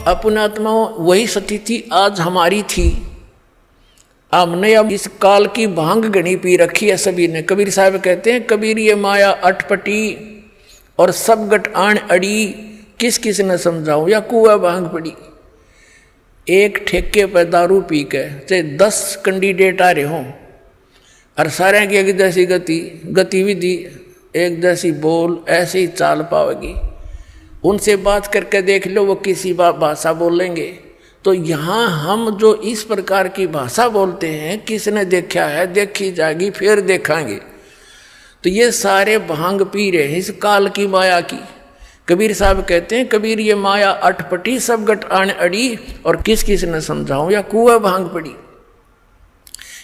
अपनात्मा वही स्थिति आज हमारी थी। हमने अब इस काल की भांग गणी पी रखी है सभी ने। कबीर साहब कहते हैं, कबीर ये माया अटपटी और सब गट आण अड़ी, किस किस ने समझाऊं या कुआ भांग पड़ी। एक ठेके पर दारू पी के चाहे 10 कैंडिडेट आ रहे हों और सारे की एक जैसी गतिविधि एक जैसी बोल ऐसे ही चाल पाओगी। उनसे बात करके देख लो वो किसी भाषा बोलेंगे। तो यहाँ हम जो इस प्रकार की भाषा बोलते हैं, किसने देखा है, देखी जाएगी फिर देखेंगे। तो ये सारे भांग पी रहे हैं इस काल की माया की। कबीर साहब कहते हैं, कबीर ये माया अटपटी सब गट आण अड़ी, और किस किस ने समझाऊं या कुआ भांग पड़ी।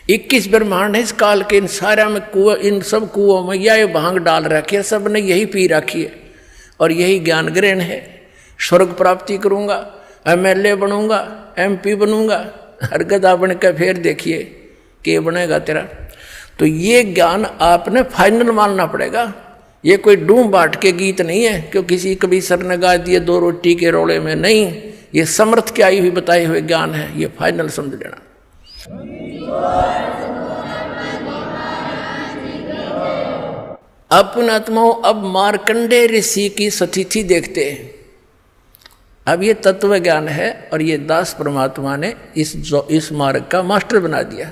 21 ब्रह्मांड है इस काल के, इन सारा में कुआ, इन सब कुओं में यह भांग डाल रखी है, सब ने यही पी रखी है और यही ज्ञान ग्रहण है। स्वर्ग प्राप्ति करूंगा, MLA बनूंगा, MP बनूंगा, हर गधा बन के फिर देखिए कि बनेगा तेरा। तो ये ज्ञान आपने फाइनल मानना पड़ेगा। ये कोई डूम बाट के गीत नहीं है क्यों किसी कभी सर ने गा दिए 2 रोटी के रोले में, नहीं। ये समर्थ की आई हुई बताए हुए ज्ञान है, ये फाइनल समझ लेना। अपनात्माओं, अब मार्कंडेय ऋषि की स्थिति देखते हैं। अब ये तत्व ज्ञान है और ये दास परमात्मा ने इस मार्ग का मास्टर बना दिया।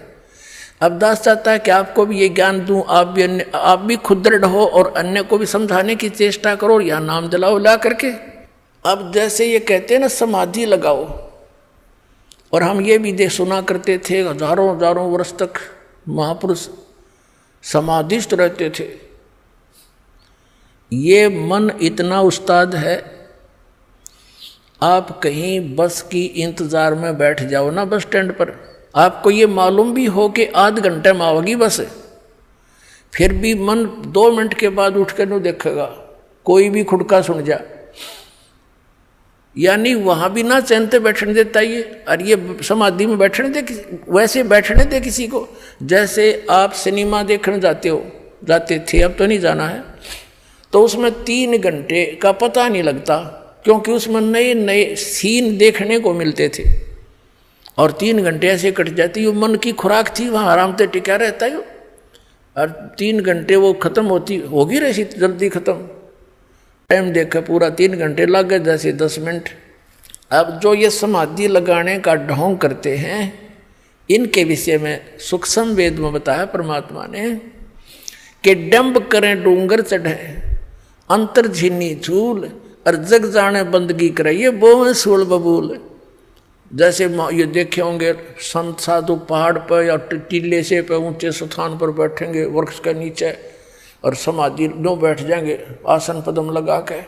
अब दास चाहता है कि आपको भी ये ज्ञान दूं, आप भी खुद दृढ़ हो और अन्य को भी समझाने की चेष्टा करो, या नाम दिलाओ ला करके। अब जैसे ये कहते हैं ना समाधि लगाओ, और हम ये भी सुना करते थे हजारों वर्ष तक महापुरुष समाधिस्थ रहते थे। ये मन इतना उस्ताद है, आप कहीं बस की इंतजार में बैठ जाओ ना बस स्टैंड पर, आपको ये मालूम भी हो कि आध घंटे में आओगी बस, फिर भी मन 2 मिनट के बाद उठ कर नहीं देखेगा, कोई भी खुड़का सुन जा। यानी वहां भी ना चैनते बैठने देता ये, और ये समाधि में बैठने दे, वैसे बैठने दे किसी को। जैसे आप सिनेमा देखने जाते थे, अब तो नहीं जाना है, तो उसमें 3 घंटे का पता नहीं लगता क्योंकि उसमें नए नए सीन देखने को मिलते थे, और 3 घंटे ऐसे कट जाती। वो मन की खुराक थी, वहाँ आराम से टिका रहता है, और 3 घंटे वो खत्म होगी रही जल्दी खत्म। टाइम देखा पूरा 3 घंटे लग गए, जैसे 10 मिनट। अब जो ये समाधि लगाने का ढोंग करते हैं, इनके विषय में सूक्ष्म वेद में बताया परमात्मा ने कि डंब करें डूंगर चढ़े, अंतर झीनी झूल, और जग जाने बंदगी करे, ये बोवे सूल बबूल। जैसे ये देखे होंगे संत साधु पहाड़ पर या टीले से पे ऊंचे स्थान पर बैठेंगे वृक्ष के नीचे, और समाधि नो बैठ जाएंगे आसन पदम लगा के।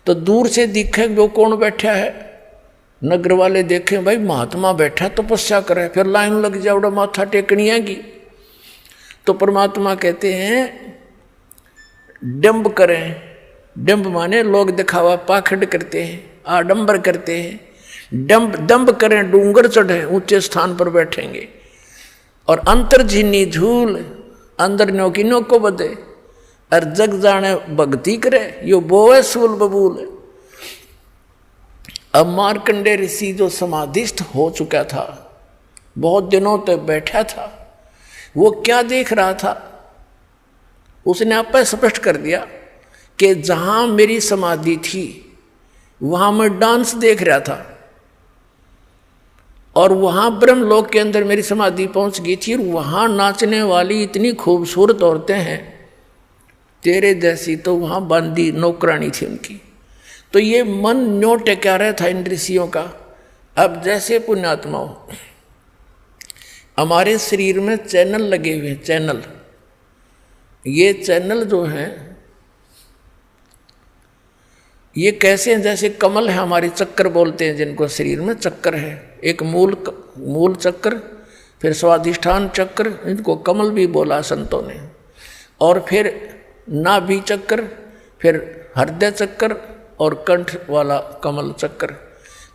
तो दूर से दिखेंगे वो कौन बैठा है, नगर वाले देखें भाई महात्मा बैठा तपस्या करे, फिर लाइन लग जाए उड़ा माथा टेकनी आएगी। तो परमात्मा कहते हैं डंब करें, डंब माने लोग दिखावा पाखंड करते हैं, आडंबर करते हैं। दंब करें डूंगर चढ़े, ऊंचे स्थान पर बैठेंगे, और अंतर झीनी झूल, अंदर न्योकी नो को बदे, और जग जाने भक्ति करे, यो बोए सूल बबूल। अब मार्कंडेय ऋषि जो समाधिस्थ हो चुका था, बहुत दिनों तक बैठा था, वो क्या देख रहा था, उसने आप स्पष्ट कर दिया कि जहां मेरी समाधि थी वहां मैं डांस देख रहा था, और वहां ब्रह्मलोक के अंदर मेरी समाधि पहुंच गई थी, और वहां नाचने वाली इतनी खूबसूरत औरतें हैं तेरे जैसी, तो वहां बांदी नौकरानी थी उनकी। तो ये मन न्यो टेका रहा था इन ऋषियों का। अब जैसे पुण्यात्माओं, हमारे शरीर में चैनल लगे हुए हैं, चैनल। ये चैनल जो हैं ये कैसे हैं, जैसे कमल है हमारी, चक्कर बोलते हैं जिनको, शरीर में चक्कर है, एक मूल चक्र, फिर स्वाधिष्ठान चक्र, इनको कमल भी बोला संतों ने, और फिर नाभि चक्र, फिर हृदय चक्र, और कंठ वाला कमल चक्र,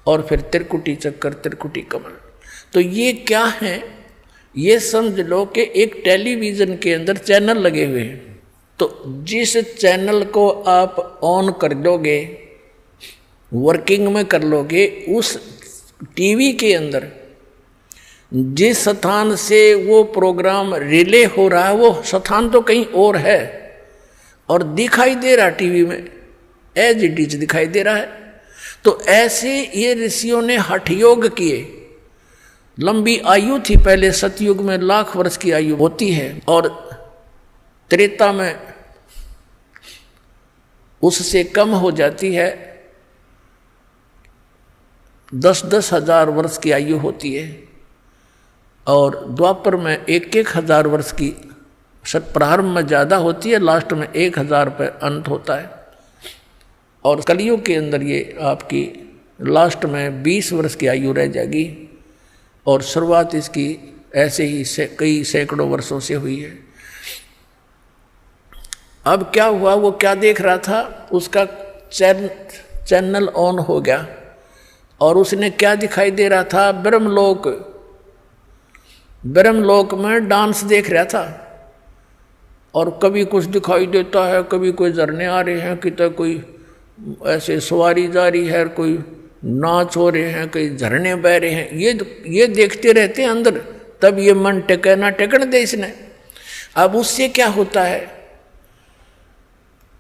और फिर त्रिकुटी चक्र, त्रिकुटी कमल। तो ये क्या है, ये समझ लो कि एक टेलीविज़न के अंदर चैनल लगे हुए हैं। तो जिस चैनल को आप ऑन कर दोगे वर्किंग में कर लोगे, उस टीवी के अंदर जिस स्थान से वो प्रोग्राम रिले हो रहा है वो स्थान तो कहीं और है और दिखाई दे रहा टीवी में, एज इट इज दिखाई दे रहा है। तो ऐसे ये ऋषियों ने हठ योग किए। लंबी आयु थी पहले, सतयुग में 1,00,000 वर्ष की आयु होती है और त्रेता में उससे कम हो जाती है, 10-10 हजार वर्ष की आयु होती है और द्वापर में 1-1 हजार वर्ष की प्रारंभ में ज़्यादा होती है, लास्ट में 1,000 पे अंत होता है। और कलयुग के अंदर ये आपकी लास्ट में 20 वर्ष की आयु रह जाएगी और शुरुआत इसकी ऐसे ही कई सैकड़ों वर्षों से हुई है। अब क्या हुआ, वो क्या देख रहा था, उसका चैनल ऑन हो गया और उसने क्या दिखाई दे रहा था, ब्रह्मलोक में डांस देख रहा था। और कभी कुछ दिखाई देता है, कभी कोई झरने आ रहे हैं, कितना कोई ऐसे सवारी जा रही है, कोई नाच हो रहे हैं, कई झरने बह रहे हैं, ये देखते रहते हैं अंदर। तब ये मन टेके ना टेकन दे इसने। अब उससे क्या होता है,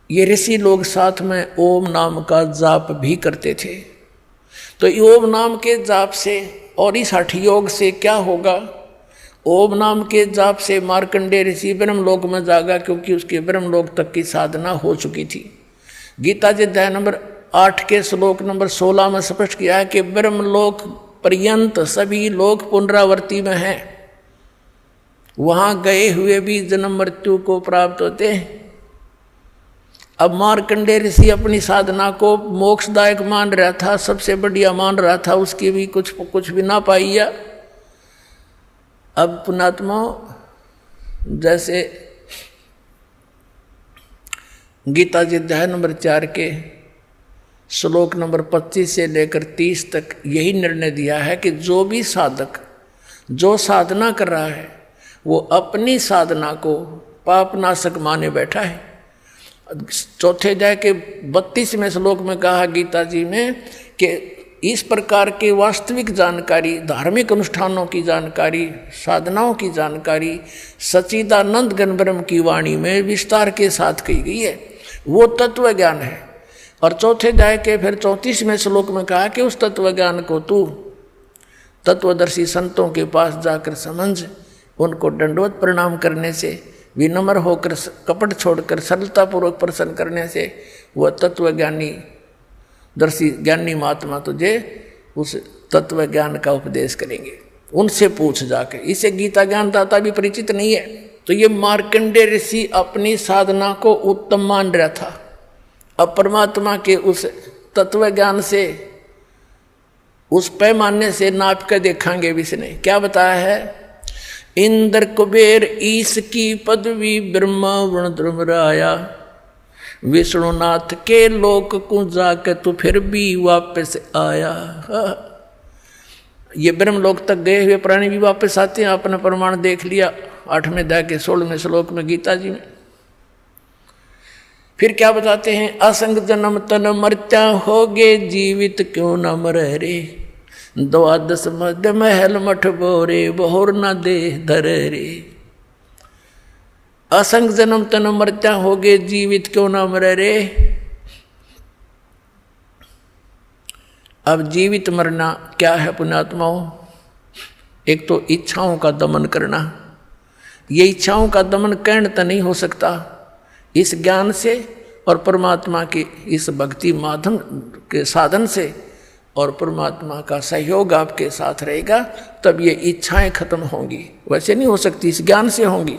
ये ऋषि लोग साथ में ओम नाम का जाप भी करते थे। तो ओम नाम के जाप से और इस हठ योग से क्या होगा, ओम नाम के जाप से मार्कंडेय ऋषि ब्रह्मलोक में जागा, क्योंकि उसके ब्रह्मलोक तक की साधना हो चुकी थी। गीता जी अध्याय नंबर 8 के श्लोक नंबर 16 में स्पष्ट किया है कि ब्रह्मलोक पर्यंत सभी लोग पुनरावृत्ति में हैं, वहां गए हुए भी जन्म मृत्यु को प्राप्त होते हैं। अब मार्कंडेय ऋषि अपनी साधना को मोक्षदायक मान रहा था, सबसे बढ़िया मान रहा था, उसकी भी कुछ भी ना पाइया। अब पुणात्मा जैसे गीता जी अध्याय नंबर 4 के श्लोक नंबर 25 से लेकर 30 तक यही निर्णय दिया है कि जो भी साधक जो साधना कर रहा है वो अपनी साधना को पापनाशक माने बैठा है। चौथे अध्याय के 32वें श्लोक में कहा गीता जी में कि इस प्रकार के वास्तविक जानकारी, धार्मिक अनुष्ठानों की जानकारी, साधनाओं की जानकारी सच्चिदानंद घन ब्रह्म की वाणी में विस्तार के साथ कही गई है, वो तत्व ज्ञान है। और चौथे अध्याय के फिर 34वें श्लोक में कहा कि उस तत्व ज्ञान को तू तत्वदर्शी संतों के पास जाकर समझ, उनको दंडवत प्रणाम करने से, विनम्र होकर, कपट छोड़कर सरलतापूर्वक प्रसन्न करने से वह तत्वज्ञानी दर्शी ज्ञानी महात्मा तुझे उस तत्व ज्ञान का उपदेश करेंगे। उनसे पूछ जाके, इसे गीता ज्ञान दाता भी परिचित नहीं है। तो ये मार्कंडेय ऋषि अपनी साधना को उत्तम मान रहा था। अब परमात्मा के उस तत्व ज्ञान से, उस पैमाने से नाप कर देखेंगे। इसने क्या बताया है, इंद्र कुबेर ईश की पदवी ब्रह्मा वरुण ध्रुवराया, विष्णुनाथ के लोक को जाके तो फिर भी वापस आया। ये ब्रह्मलोक तक गए हुए प्राणी भी वापस आते हैं, अपना प्रमाण देख लिया 8वें अध्याय के 16वें श्लोक में गीता जी में। फिर क्या बताते हैं, असंग जन्म तन मर्त्या होगे, जीवित क्यों न मरे रे, 12 मध्य महल मठ बोरे, बहुर न दे धरे रे। असंग जन्म तन मर्त्या होगे, जीवित क्यों न मरे रे। अब जीवित मरना क्या है पुण्यात्माओं, एक तो इच्छाओं का दमन करना। ये इच्छाओं का दमन कैण तो नहीं हो सकता इस ज्ञान से और परमात्मा के इस भक्ति माध्यम के साधन से, और परमात्मा का सहयोग आपके साथ रहेगा, तब ये इच्छाएं खत्म होंगी। वैसे नहीं हो सकती, इस ज्ञान से होंगी।